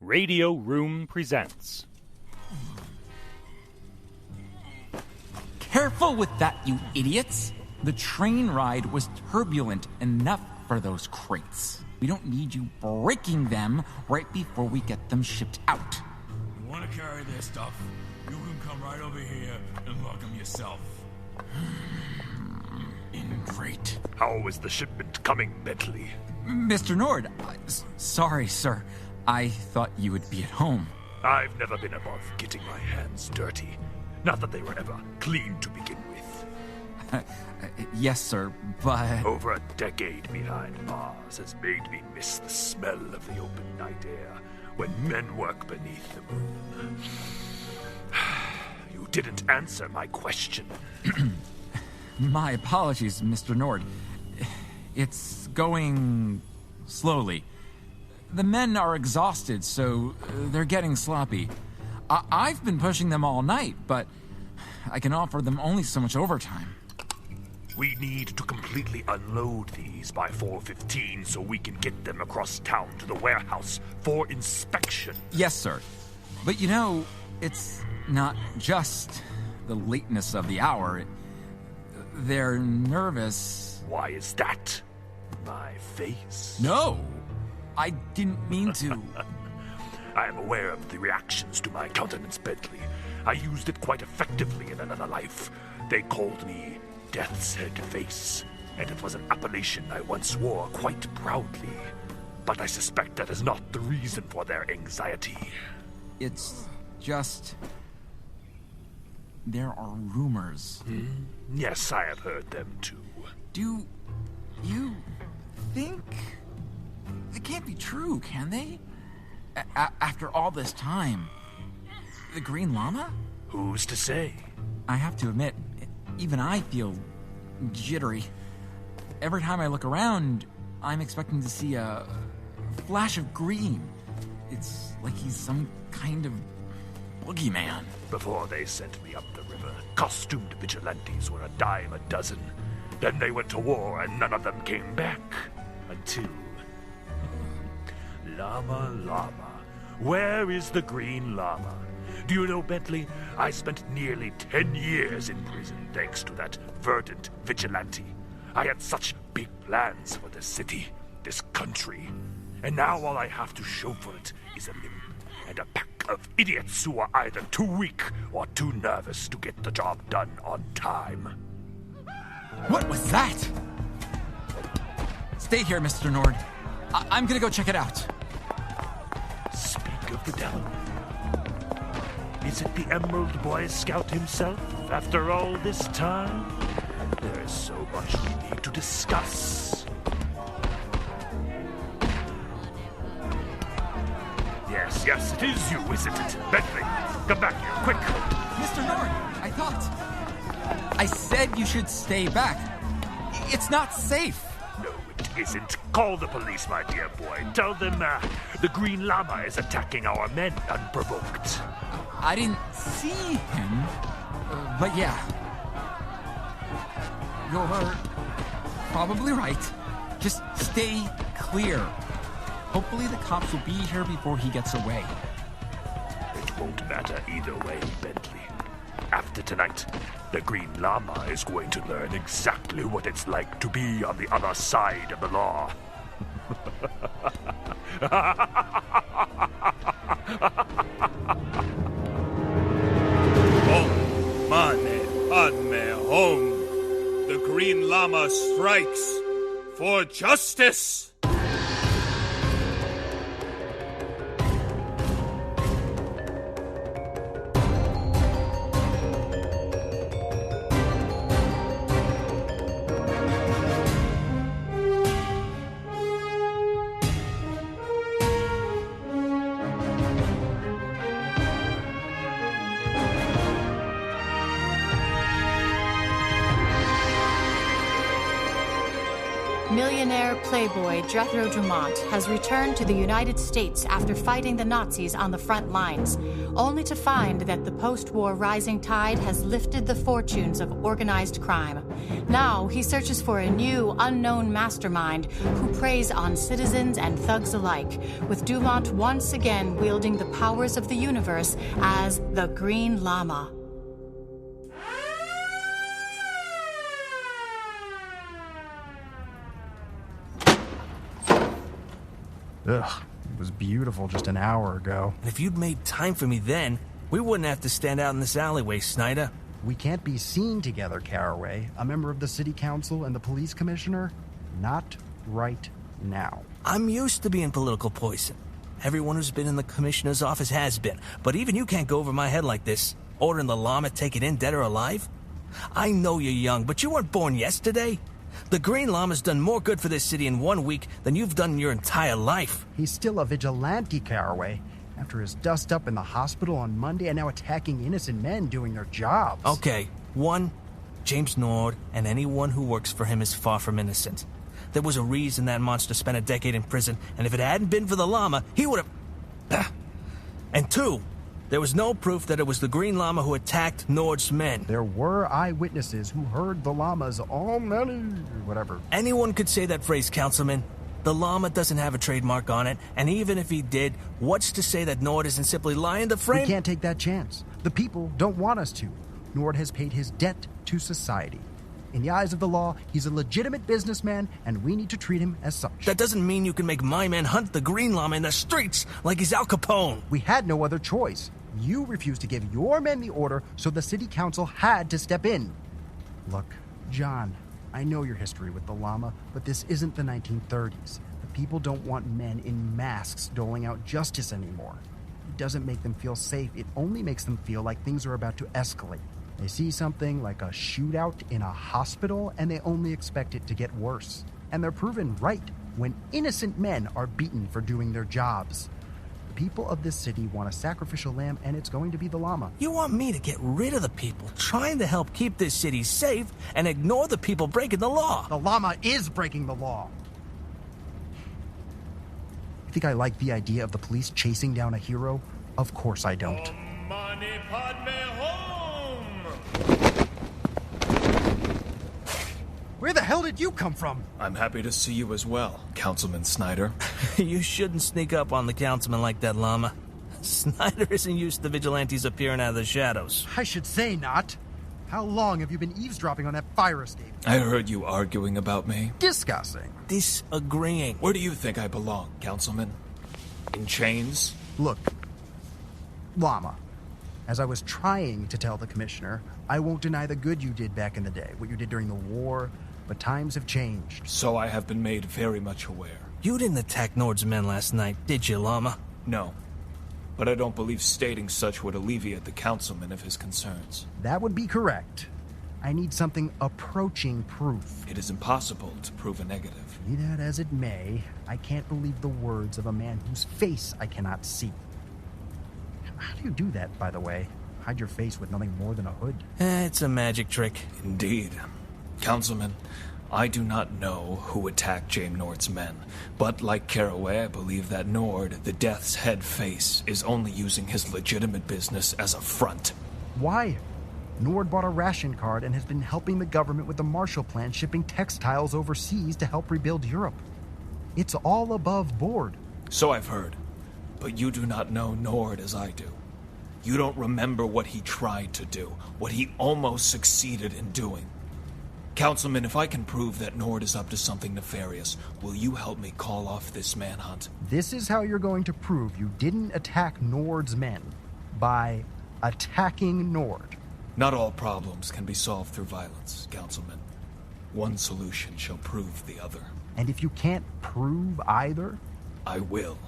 Radio Room presents. Careful with that, you idiots! The train ride was turbulent enough for those crates. We don't need you breaking them right before we get them shipped out. You want to carry their stuff? You can come right over here and lug them yourself. Great. How is the shipment coming, Bentley? Mr. Nord, sorry, sir. I thought you would be at home. I've never been above getting my hands dirty. Not that they were ever clean to begin with. Yes, sir, but... Over a decade behind bars has made me miss the smell of the open night air when men work beneath the moon. You didn't answer my question. My apologies, Mr. Nord. It's going slowly. The men are exhausted, so they're getting sloppy. I've been pushing them all night, but I can offer them only so much overtime. We need to completely unload these by 4:15 so we can get them across town to the warehouse for inspection. Yes, sir. But you know, it's not just the lateness of the hour. They're nervous. Why is that? My face? No! I didn't mean to. I am aware of the reactions to my countenance, Bentley. I used it quite effectively in another life. They called me Death's Head Face, and it was an appellation I once wore quite proudly. But I suspect that is not the reason for their anxiety. It's just... there are rumors. Yes, I have heard them too. Do you think... They can't be true, can they? After all this time. The Green Lama? Who's to say? I have to admit, even I feel jittery. Every time I look around, I'm expecting to see a flash of green. It's like he's some kind of boogeyman. Before they sent me up the river, costumed vigilantes were a dime a dozen. Then they went to war and none of them came back. Until... Llama. Where is the Green Lama? Do you know, Bentley, I spent nearly 10 years in prison thanks to that verdant vigilante. I had such big plans for this city, this country. And now all I have to show for it is a limp and a pack of idiots who are either too weak or too nervous to get the job done on time. What was that? Stay here, Mr. Nord. I'm gonna go check it out. Speak of the devil. Is it the Emerald Boy Scout himself, after all this time? There is so much we need to discuss. Yes, it is you, isn't it? Bentley, come back here, quick! Mr. Nord, I said you should stay back. It's not safe. No, it isn't. Call the police, my dear boy. Tell them the Green Lama is attacking our men unprovoked. I didn't see him, but yeah. You're probably right. Just stay clear. Hopefully the cops will be here before he gets away. It won't matter either way, Bentley. After tonight, the Green Lama is going to learn exactly what it's like to be on the other side of the law. Home, mane, padme, home. The Green Lama strikes for justice. Billionaire playboy Jethro Dumont has returned to the United States after fighting the Nazis on the front lines, only to find that the post-war rising tide has lifted the fortunes of organized crime. Now he searches for a new, unknown mastermind who preys on citizens and thugs alike, with Dumont once again wielding the powers of the universe as the Green Lama. Ugh, it was beautiful just an hour ago. And if you'd made time for me then, we wouldn't have to stand out in this alleyway, Snyder. We can't be seen together, Caraway. A member of the city council and the police commissioner? Not right now. I'm used to being political poison. Everyone who's been in the commissioner's office has been. But even you can't go over my head like this, ordering the llama take it in dead or alive. I know you're young, but you weren't born yesterday. The Green Lama's done more good for this city in 1 week than you've done in your entire life. He's still a vigilante, Caraway. After his dust up in the hospital on Monday and now attacking innocent men doing their jobs. Okay, 1, James Nord and anyone who works for him is far from innocent. There was a reason that monster spent a decade in prison, and if it hadn't been for the llama, he would have... And 2, there was no proof that it was the Green Lama who attacked Nord's men. There were eyewitnesses who heard the llama's whatever. Anyone could say that phrase, Councilman. The llama doesn't have a trademark on it, and even if he did, what's to say that Nord isn't simply lying to frame... We can't take that chance. The people don't want us to. Nord has paid his debt to society. In the eyes of the law, he's a legitimate businessman, and we need to treat him as such. That doesn't mean you can make my man hunt the Green Lama in the streets like he's Al Capone. We had no other choice. You refused to give your men the order, so the city council had to step in. Look, John, I know your history with the llama, but this isn't the 1930s. The people don't want men in masks doling out justice anymore. It doesn't make them feel safe. It only makes them feel like things are about to escalate. They see something like a shootout in a hospital, and they only expect it to get worse. And they're proven right when innocent men are beaten for doing their jobs. The people of this city want a sacrificial lamb, and it's going to be the llama. You want me to get rid of the people trying to help keep this city safe and ignore the people breaking the law? The llama is breaking the law. You think I like the idea of the police chasing down a hero? Of course I don't. Mani Padme Home! Where the hell did you come from? I'm happy to see you as well, Councilman Snyder. You shouldn't sneak up on the councilman like that, Llama. Snyder isn't used to vigilantes appearing out of the shadows. I should say not. How long have you been eavesdropping on that fire escape? I heard you arguing about me. Discussing. Disagreeing. Where do you think I belong, Councilman? In chains? Look, Llama, as I was trying to tell the commissioner, I won't deny the good you did back in the day, what you did during the war, but times have changed. So I have been made very much aware. You didn't attack Nord's men last night, did you, Llama? No. But I don't believe stating such would alleviate the councilman of his concerns. That would be correct. I need something approaching proof. It is impossible to prove a negative. Be that as it may, I can't believe the words of a man whose face I cannot see. How do you do that, by the way? Hide your face with nothing more than a hood? It's a magic trick. Indeed. Councilman, I do not know who attacked James Nord's men, but like Caraway, I believe that Nord, the Death's Head face, is only using his legitimate business as a front. Why? Nord bought a ration card and has been helping the government with the Marshall Plan, shipping textiles overseas to help rebuild Europe. It's all above board. So I've heard. But you do not know Nord as I do. You don't remember what he tried to do, what he almost succeeded in doing. Councilman, if I can prove that Nord is up to something nefarious, will you help me call off this manhunt? This is how you're going to prove you didn't attack Nord's men. By attacking Nord. Not all problems can be solved through violence, Councilman. One solution shall prove the other. And if you can't prove either? I will.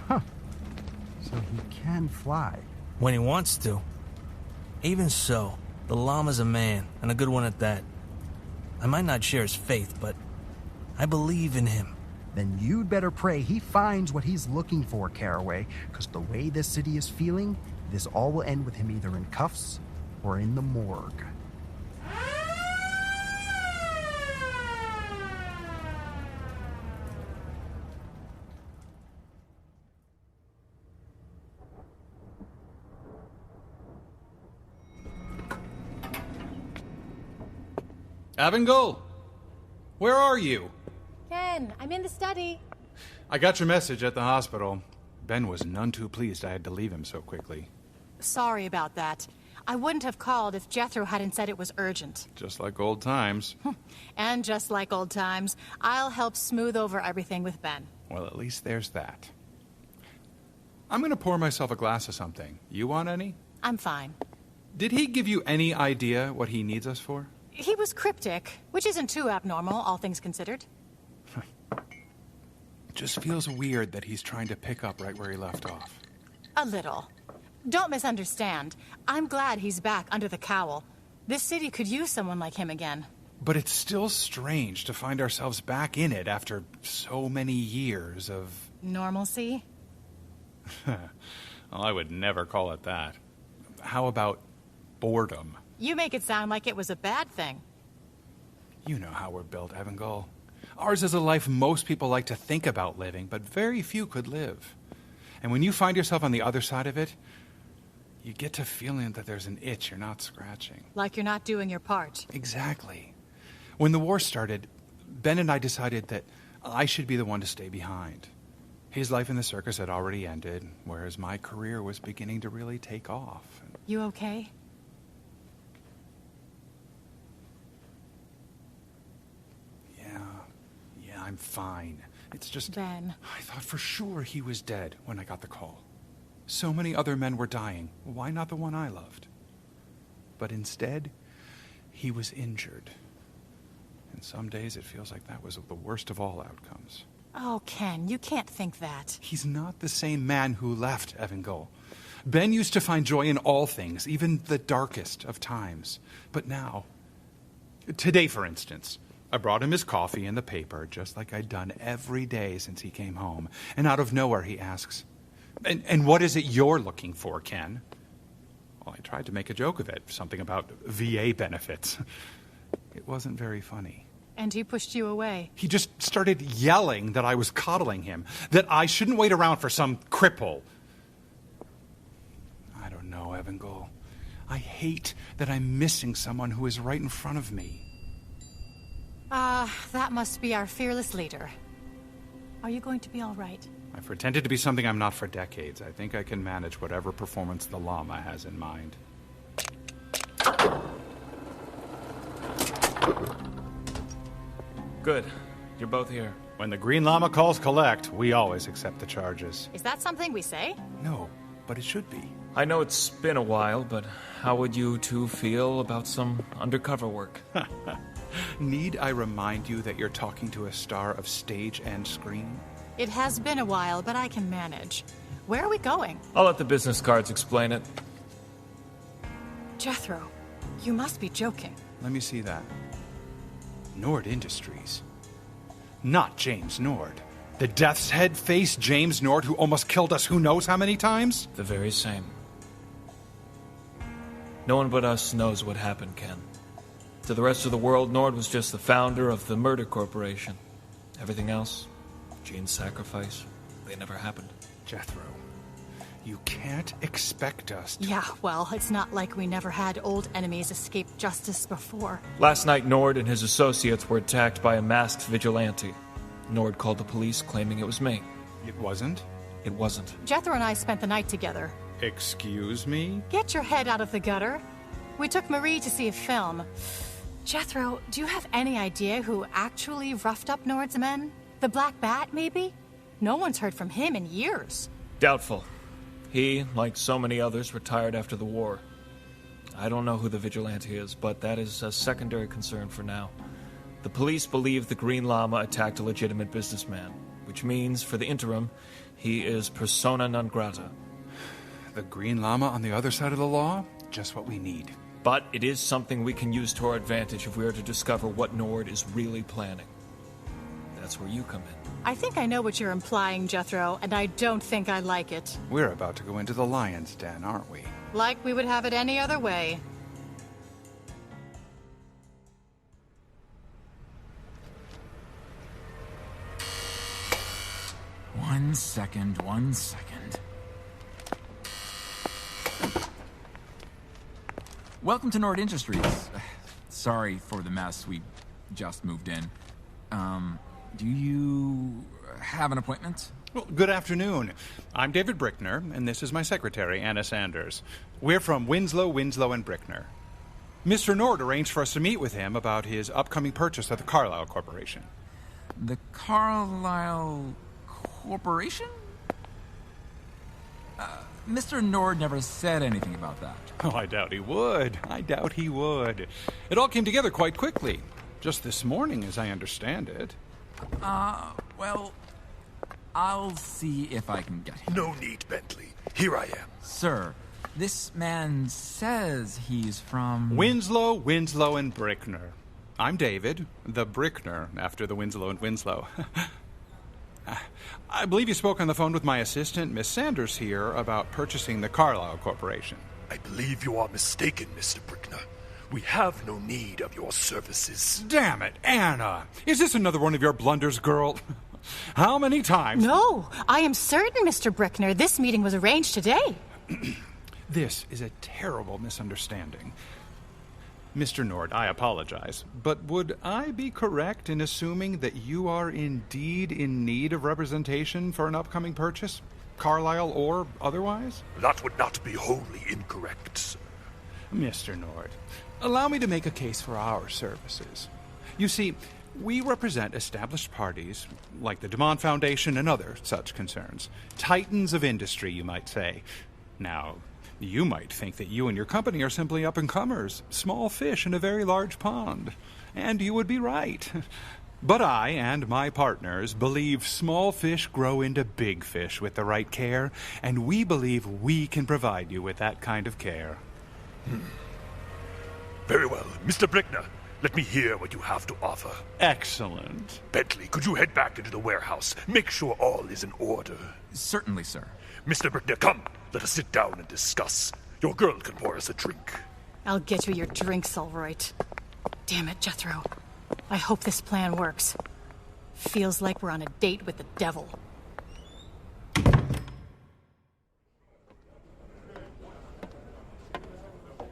Huh. So he can fly. When he wants to. Even so, the llama's a man, and a good one at that. I might not share his faith, but I believe in him. Then you'd better pray he finds what he's looking for, Caraway, because the way this city is feeling, this all will end with him either in cuffs or in the morgue. Avangul! Where are you? Ken, I'm in the study. I got your message at the hospital. Ben was none too pleased I had to leave him so quickly. Sorry about that. I wouldn't have called if Jethro hadn't said it was urgent. Just like old times. And just like old times, I'll help smooth over everything with Ben. Well, at least there's that. I'm gonna pour myself a glass of something. You want any? I'm fine. Did he give you any idea what he needs us for? He was cryptic, which isn't too abnormal, all things considered. Just feels weird that he's trying to pick up right where he left off. A little. Don't misunderstand. I'm glad he's back under the cowl. This city could use someone like him again. But it's still strange to find ourselves back in it after so many years of... Normalcy? Well, I would never call it that. How about boredom? You make it sound like it was a bad thing. You know how we're built, Avangul. Ours is a life most people like to think about living, but very few could live. And when you find yourself on the other side of it, you get to feeling that there's an itch you're not scratching. Like you're not doing your part. Exactly. When the war started, Ben and I decided that I should be the one to stay behind. His life in the circus had already ended, whereas my career was beginning to really take off. You okay? Yeah, I'm fine. It's just... Ben. I thought for sure he was dead when I got the call. So many other men were dying. Why not the one I loved? But instead, he was injured. And some days it feels like that was the worst of all outcomes. Oh, Ken, you can't think that. He's not the same man who left Avangul. Ben used to find joy in all things, even the darkest of times. But now... Today, for instance, I brought him his coffee and the paper, just like I'd done every day since he came home. And out of nowhere, he asks, And what is it you're looking for, Ken? Well, I tried to make a joke of it, something about VA benefits. It wasn't very funny. And he pushed you away. He just started yelling that I was coddling him, that I shouldn't wait around for some cripple. I don't know, Avangul. I hate that I'm missing someone who is right in front of me. That must be our fearless leader. Are you going to be all right? I've pretended to be something I'm not for decades. I think I can manage whatever performance the Llama has in mind. Good. You're both here. When the Green Lama calls collect, we always accept the charges. Is that something we say? No, but it should be. I know it's been a while, but how would you two feel about some undercover work? Need I remind you that you're talking to a star of stage and screen? It has been a while, but I can manage. Where are we going? I'll let the business cards explain it. Jethro, you must be joking. Let me see that. Nord Industries. Not James Nord. The Death's Head face James Nord who almost killed us who knows how many times? The very same. No one but us knows what happened, Ken. To the rest of the world, Nord was just the founder of the murder corporation. Everything else, Gene's sacrifice, they never happened. Jethro, you can't expect us to... Yeah, well, it's not like we never had old enemies escape justice before. Last night, Nord and his associates were attacked by a masked vigilante. Nord called the police, claiming it was me. It wasn't? It wasn't. Jethro and I spent the night together. Excuse me? Get your head out of the gutter. We took Marie to see a film. Jethro, do you have any idea who actually roughed up Nord's men? The Black Bat, maybe? No one's heard from him in years. Doubtful. He, like so many others, retired after the war. I don't know who the vigilante is, but that is a secondary concern for now. The police believe the Green Lama attacked a legitimate businessman, which means, for the interim, he is persona non grata. The Green Lama on the other side of the law? Just what we need. But it is something we can use to our advantage if we are to discover what Nord is really planning. That's where you come in. I think I know what you're implying, Jethro, and I don't think I like it. We're about to go into the lion's den, aren't we? Like we would have it any other way. One second. Welcome to Nord Industries. sorry for the mess. We just moved in. Do you have an appointment? Well, good afternoon. I'm David Brickner, and this is my secretary, Anna Sanders. We're from Winslow, and Brickner. Mr. Nord arranged for us to meet with him about his upcoming purchase of the Carlyle Corporation. The Carlyle Corporation? Mr. Nord never said anything about that. Oh, I doubt he would. It all came together quite quickly. Just this morning, as I understand it. Well, I'll see if I can get him. No need, Bentley. Here I am. Sir, this man says he's from... Winslow, and Brickner. I'm David, the Brickner, after the Winslow and Winslow. I believe you spoke on the phone with my assistant, Miss Sanders, here about purchasing the Carlyle Corporation. I believe you are mistaken, Mr. Brickner. We have no need of your services. Damn it, Anna! Is this another one of your blunders, girl? How many times? No, I am certain, Mr. Brickner, this meeting was arranged today. This is a terrible misunderstanding. Mr. Nord, I apologize, but would I be correct in assuming that you are indeed in need of representation for an upcoming purchase? Carlyle or otherwise? That would not be wholly incorrect, sir. Mr. Nord, allow me to make a case for our services. You see, we represent established parties like the DeMont Foundation and other such concerns. Titans of industry, you might say. Now, you might think that you and your company are simply up-and-comers, small fish in a very large pond. And you would be right. But I and my partners believe small fish grow into big fish with the right care, and we believe we can provide you with that kind of care. Very well. Mr. Brickner, let me hear what you have to offer. Excellent. Bentley, could you head back into the warehouse? Make sure all is in order. Certainly, sir. Mr. Brickner, come. Let us sit down and discuss. Your girl can pour us a drink. I'll get you your drinks, all right. Damn it, Jethro. I hope this plan works. Feels like we're on a date with the devil.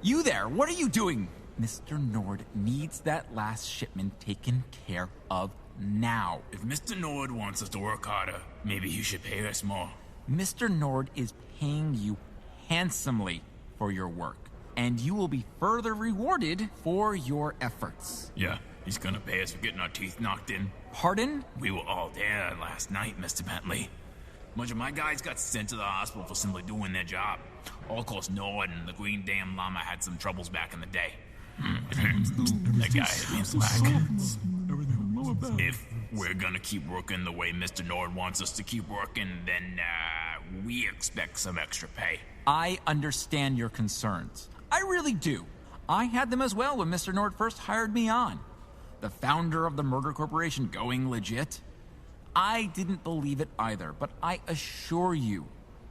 You there, what are you doing? Mr. Nord needs that last shipment taken care of now. If Mr. Nord wants us to work harder, maybe he should pay us more. Mr. Nord is paying you handsomely for your work, and you will be further rewarded for your efforts. Yeah, he's gonna pay us for getting our teeth knocked in. Pardon? We were all there last night, Mr. Bentley. A bunch of my guys got sent to the hospital for simply doing their job. All cause Nord and the Green Llama had some troubles back in the day. That guy had me slack. If we're gonna keep working the way Mr. Nord wants us to keep working, then we expect some extra pay. I understand your concerns. I really do. I had them as well when Mr. Nord first hired me on. The founder of the murder corporation going legit. I didn't believe it either, but I assure you,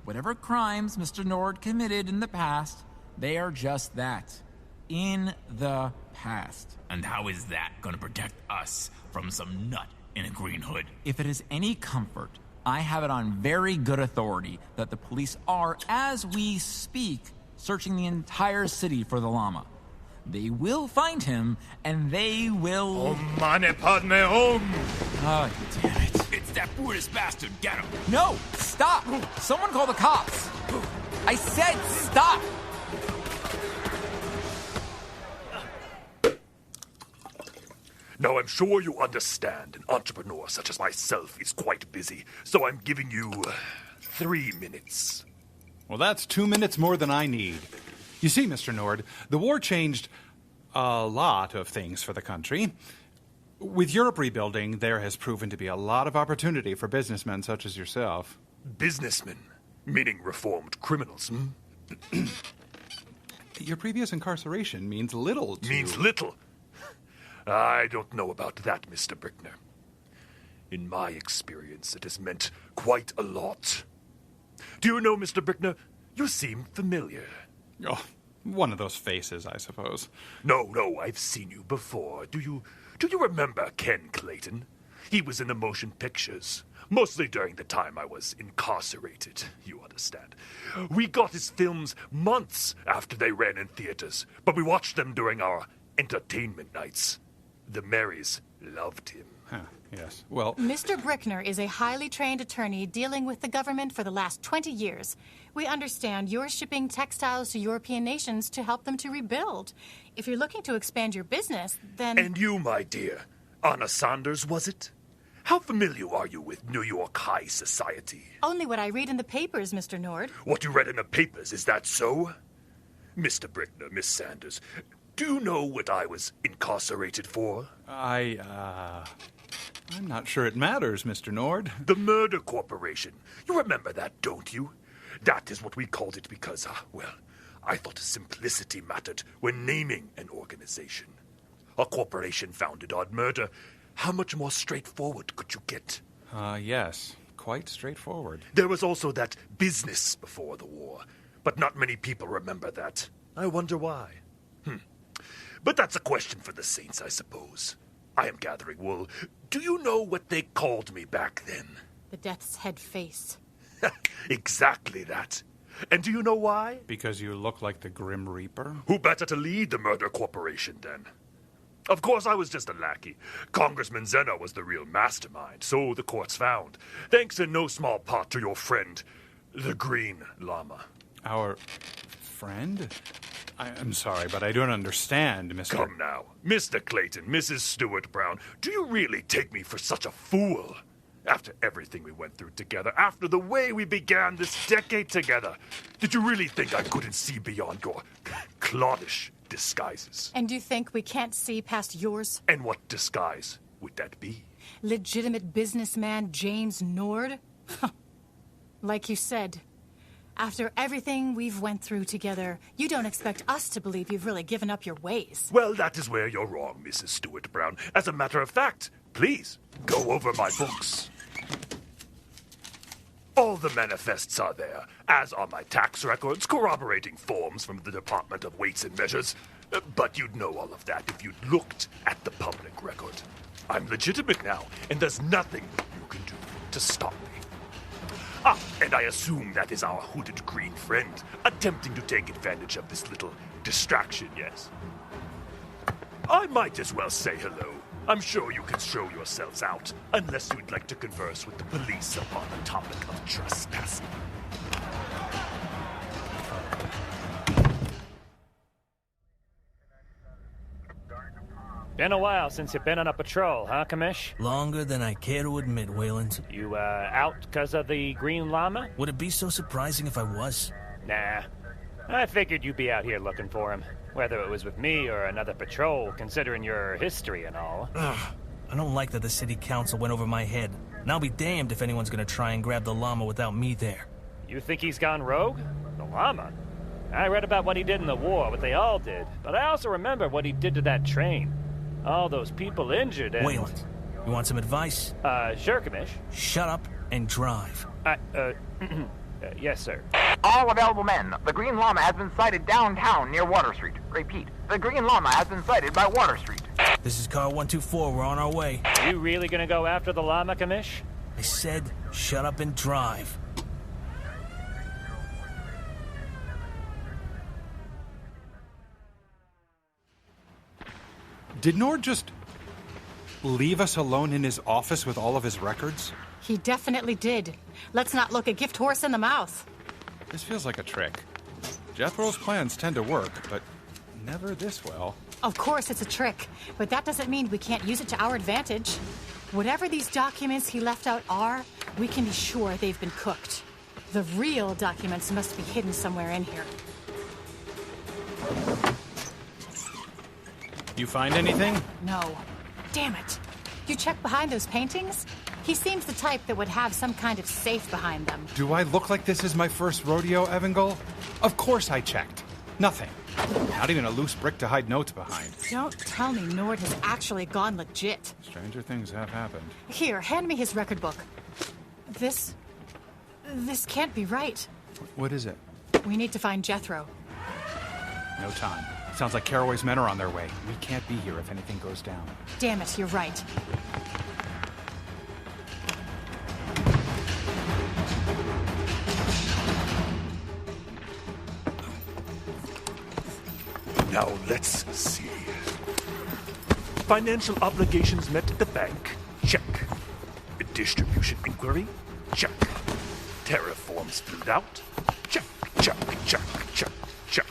whatever crimes Mr. Nord committed in the past, they are just that. In the past. And how is that gonna protect us from some nut in a green hood? If it is any comfort, I have it on very good authority that the police are, as we speak, searching the entire city for the llama. They will find him, and they will... Oh, mane padme home! Oh, damn it. It's that Buddhist bastard, get him! No! Stop! Someone call the cops! I said stop! Now, I'm sure you understand an entrepreneur such as myself is quite busy, so I'm giving you 3 minutes. Well, that's 2 minutes more than I need. You see, Mr. Nord, the war changed a lot of things for the country. With Europe rebuilding, there has proven to be a lot of opportunity for businessmen such as yourself. Businessmen? Meaning reformed criminals, hmm? Your previous incarceration means little to... Means little? I don't know about that, Mr. Brickner. In my experience, it has meant quite a lot. Do you know, Mr. Brickner, you seem familiar. Oh, one of those faces, I suppose. No, I've seen you before. Do you remember Ken Clayton? He was in the motion pictures, mostly during the time I was incarcerated, you understand. We got his films months after they ran in theaters, but we watched them during our entertainment nights. The Marys loved him. Huh, yes. Well, Mr. Brickner is a highly trained attorney dealing with the government for the last 20 years. We understand you're shipping textiles to European nations to help them to rebuild. If you're looking to expand your business, then... And you, my dear, Anna Saunders, was it? How familiar are you with New York high society? Only what I read in the papers, Mr. Nord. What you read in the papers, is that so? Mr. Brickner, Miss Sanders, do you know what I was incarcerated for? I'm not sure it matters, Mr. Nord. The Murder Corporation. You remember that, don't you? That is what we called it because, I thought simplicity mattered when naming an organization. A corporation founded on murder. How much more straightforward could you get? Yes. Quite straightforward. There was also that business before the war, but not many people remember that. I wonder why. But that's a question for the saints, I suppose. I am gathering wool. Do you know what they called me back then? The Death's Head face. Exactly that. And do you know why? Because you look like the Grim Reaper? Who better to lead the Murder Corporation, then? Of course, I was just a lackey. Congressman Zeno was the real mastermind, so the courts found. Thanks in no small part to your friend, the Green Lama. Our friend? I'm sorry, but I don't understand, Mr. Come now. Mr. Clayton, Mrs. Stewart Brown, do you really take me for such a fool? After everything we went through together, after the way we began this decade together, did you really think I couldn't see beyond your cloddish disguises? And do you think we can't see past yours? And what disguise would that be? Legitimate businessman James Nord? Like you said, after everything we've went through together, you don't expect us to believe you've really given up your ways. Well, that is where you're wrong, Mrs. Stewart Brown. As a matter of fact, please, go over my books. All the manifests are there, as are my tax records, corroborating forms from the Department of Weights and Measures. But you'd know all of that if you'd looked at the public record. I'm legitimate now, and there's nothing you can do to stop me. And I assume that is our hooded green friend, attempting to take advantage of this little distraction, yes? I might as well say hello. I'm sure you can show yourselves out, unless you'd like to converse with the police upon the topic of trespassing. Been a while since you've been on a patrol, huh, Commish? Longer than I care to admit, Wayland. You, out because of the Green Lama? Would it be so surprising if I was? Nah. I figured you'd be out here looking for him. Whether it was with me or another patrol, considering your history and all. Ugh. I don't like that the city council went over my head. And I'll be damned if anyone's gonna try and grab the llama without me there. You think he's gone rogue? The llama? I read about what he did in the war, what they all did. But I also remember what he did to that train. All those people injured and... Wayland, you want some advice? Sure, Commish. Shut up and drive. Yes, sir. All available men. The Green Lama has been sighted downtown near Water Street. Repeat, the Green Lama has been sighted by Water Street. This is car 124. We're on our way. You really gonna go after the llama, Commish? I said, shut up and drive. Did Nord just leave us alone in his office with all of his records? He definitely did. Let's not look a gift horse in the mouth. This feels like a trick. Jethro's plans tend to work, but never this well. Of course it's a trick, but that doesn't mean we can't use it to our advantage. Whatever these documents he left out are, we can be sure they've been cooked. The real documents must be hidden somewhere in here. You find anything? No. Damn it. You check behind those paintings? He seems the type that would have some kind of safe behind them. Do I look like this is my first rodeo, Evangel? Of course I checked. Nothing. Not even a loose brick to hide notes behind. Don't tell me Nord has actually gone legit. Stranger things have happened. Here, hand me his record book. This can't be right. What is it? We need to find Jethro. No time. Sounds like Caraway's men are on their way. We can't be here if anything goes down. Damn it, you're right. Now let's see. Financial obligations met at the bank? Check. Distribution inquiry? Check. Tariff forms filled out? Check, check, check, check, check.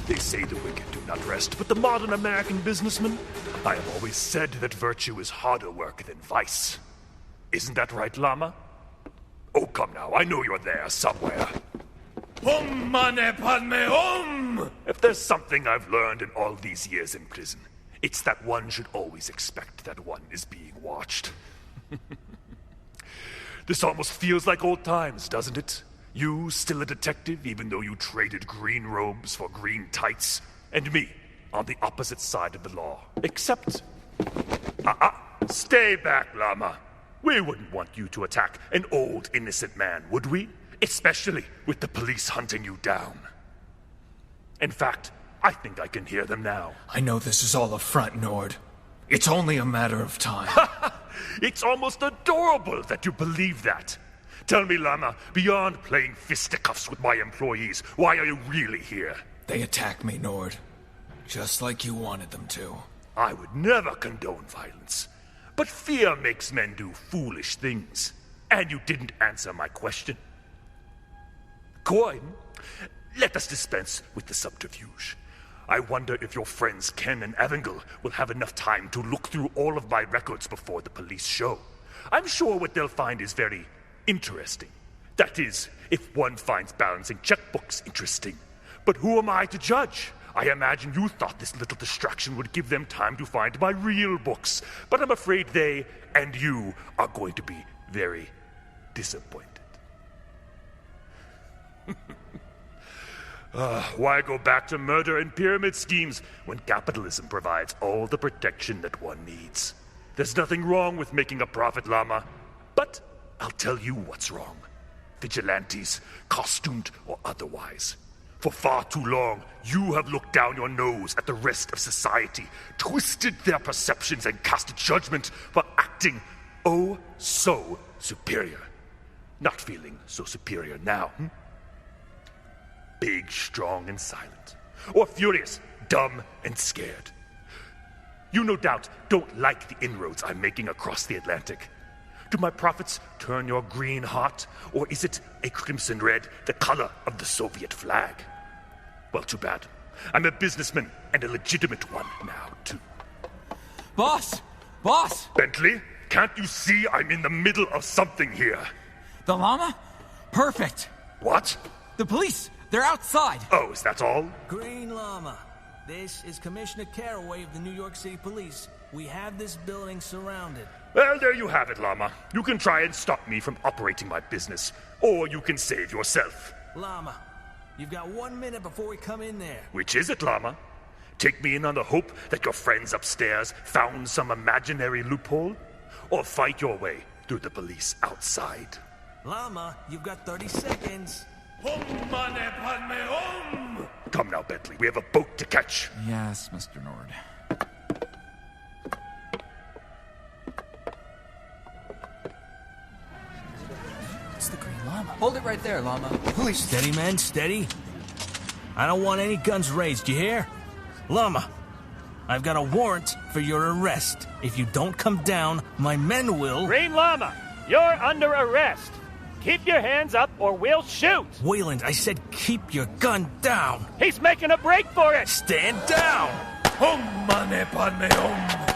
They say the wicked do not rest, but the modern American businessman? I have always said that virtue is harder work than vice. Isn't that right, Llama? Oh, come now, I know you're there somewhere. Om mane padme om! If there's something I've learned in all these years in prison, it's that one should always expect that one is being watched. This almost feels like old times, doesn't it? You still a detective, even though you traded green robes for green tights, and me on the opposite side of the law. Except... Stay back, Llama. We wouldn't want you to attack an old, innocent man, would we? Especially with the police hunting you down. In fact, I think I can hear them now. I know this is all a front, Nord. It's only a matter of time. It's almost adorable that you believe that. Tell me, Llama, beyond playing fisticuffs with my employees, why are you really here? They attacked me, Nord. Just like you wanted them to. I would never condone violence. But fear makes men do foolish things. And you didn't answer my question. Coin, let us dispense with the subterfuge. I wonder if your friends Ken and Avangel will have enough time to look through all of my records before the police show. I'm sure what they'll find is very interesting. That is, if one finds balancing checkbooks interesting. But who am I to judge? I imagine you thought this little distraction would give them time to find my real books. But I'm afraid they and you are going to be very disappointed. Why go back to murder and pyramid schemes when capitalism provides all the protection that one needs? There's nothing wrong with making a profit, Llama. But I'll tell you what's wrong. Vigilantes, costumed or otherwise. For far too long, you have looked down your nose at the rest of society, twisted their perceptions and cast judgment for acting oh so superior. Not feeling so superior now, Big, strong, and silent. Or furious, dumb, and scared. You no doubt don't like the inroads I'm making across the Atlantic. Do my profits turn your green heart, or is it a crimson red, the color of the Soviet flag? Well, too bad. I'm a businessman, and a legitimate one now, too. Boss! Boss! Bentley, can't you see I'm in the middle of something here? The llama? Perfect! What? The police! They're outside! Oh, is that all? Green Lama. This is Commissioner Caraway of the New York City Police. We have this building surrounded. Well, there you have it, Llama. You can try and stop me from operating my business, or you can save yourself. Llama, you've got 1 minute before we come in there. Which is it, Llama? Take me in on the hope that your friends upstairs found some imaginary loophole? Or fight your way through the police outside? Llama, you've got 30 seconds. Come now, Bentley. We have a boat to catch. Yes, Mr. Nord. It's the Green Lama. Hold it right there, Llama. Please. Steady, men, steady. I don't want any guns raised, you hear? Llama, I've got a warrant for your arrest. If you don't come down, my men will... Green Lama, you're under arrest. Keep your hands up or we'll shoot! Wayland, I said keep your gun down! He's making a break for it! Stand down! Om mane padme om!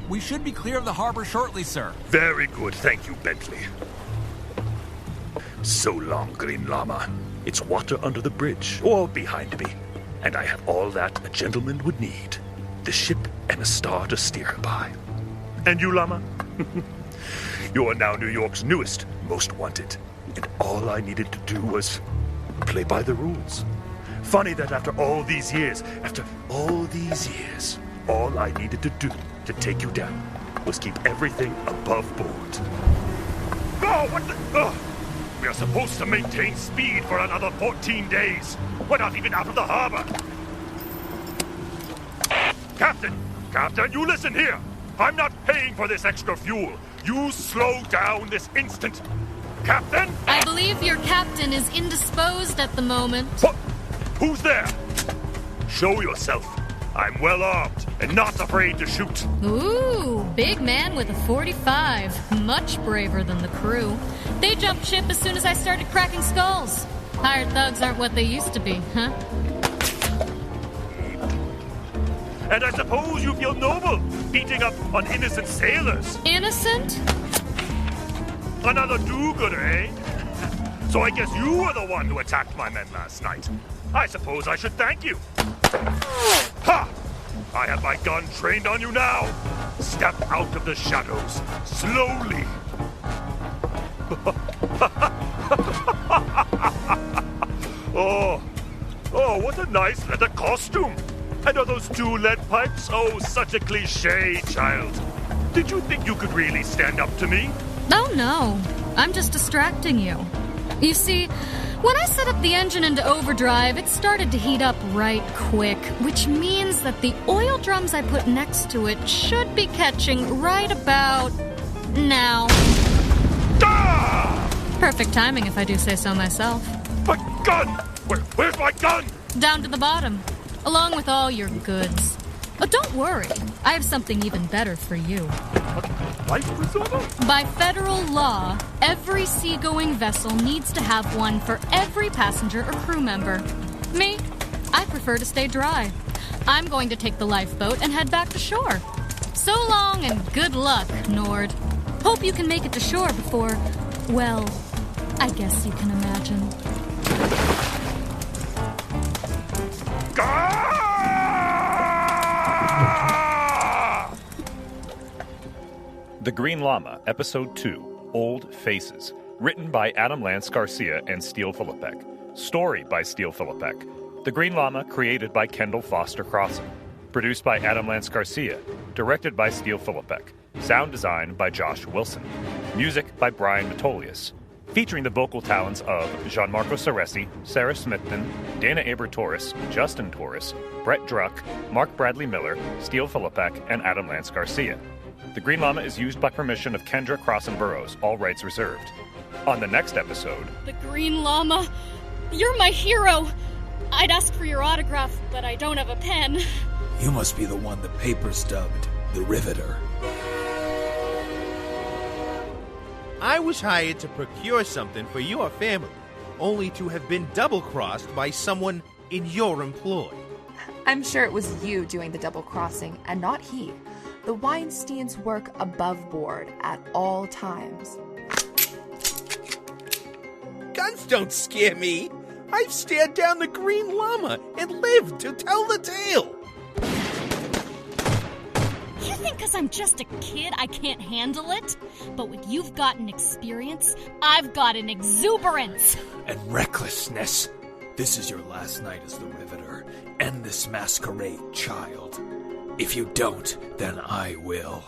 We should be clear of the harbor shortly, sir. Very good, thank you, Bentley. So long, Green Lama. It's water under the bridge, or behind me. And I have all that a gentleman would need. The ship and a star to steer her by. And you, Llama? You are now New York's newest most wanted. And all I needed to do was play by the rules. Funny that after all these years, all I needed to do to take you down was keep everything above board. Oh, what the... Oh. We are supposed to maintain speed for another 14 days. We're not even out of the harbor. Captain, you listen here. I'm not paying for this extra fuel. You slow down this instant. Captain? I believe your captain is indisposed at the moment. What? Who's there? Show yourself. I'm well armed and not afraid to shoot. Ooh, big man with a 45. Much braver than the crew. They jumped ship as soon as I started cracking skulls. Hired thugs aren't what they used to be, huh? And I suppose you feel noble, beating up on innocent sailors. Innocent? Another do-gooder, eh? So I guess you were the one who attacked my men last night. I suppose I should thank you. Ha! I have my gun trained on you now. Step out of the shadows, slowly. Oh, what a nice leather costume. And are those 2 lead pipes? Oh, such a cliche, child. Did you think you could really stand up to me? Oh, no. I'm just distracting you. You see, when I set up the engine into overdrive, it started to heat up right quick, which means that the oil drums I put next to it should be catching right about now. Ah! Perfect timing, if I do say so myself. My gun! Where's my gun? Down to the bottom, along with all your goods. Oh, don't worry. I have something even better for you. Life preserver? By federal law, every seagoing vessel needs to have one for every passenger or crew member. Me, I prefer to stay dry. I'm going to take the lifeboat and head back to shore. So long and good luck, Nord. Hope you can make it to shore before, well, I guess you can imagine. The Green Llama, Episode 2, Old Faces. Written by Adam Lance Garcia and Steele Philippek. Story by Steele Philippek. The Green Llama, created by Kendall Foster Crossan. Produced by Adam Lance Garcia. Directed by Steele Philippek. Sound design by Josh Wilson. Music by Brian Metolius. Featuring the vocal talents of Gianmarco Ceresi, Sarah Smithton, Dana Aber-Torres, Justin Torres, Brett Druck, Mark Bradley Miller, Steele Philippek, and Adam Lance Garcia. The Green Llama is used by permission of Kendra Crossan Burrows, all rights reserved. On the next episode... The Green Llama, you're my hero! I'd ask for your autograph, but I don't have a pen. You must be the one the papers dubbed the Riveter. I was hired to procure something for your family, only to have been double-crossed by someone in your employ. I'm sure it was you doing the double-crossing, and not he. The Weinsteins work above board at all times. Guns don't scare me. I've stared down the Green Lama and lived to tell the tale. You think because I'm just a kid I can't handle it? But with you've got an experience, I've got an exuberance. And recklessness. This is your last night as the Riveter. End this masquerade, child. If you don't, then I will.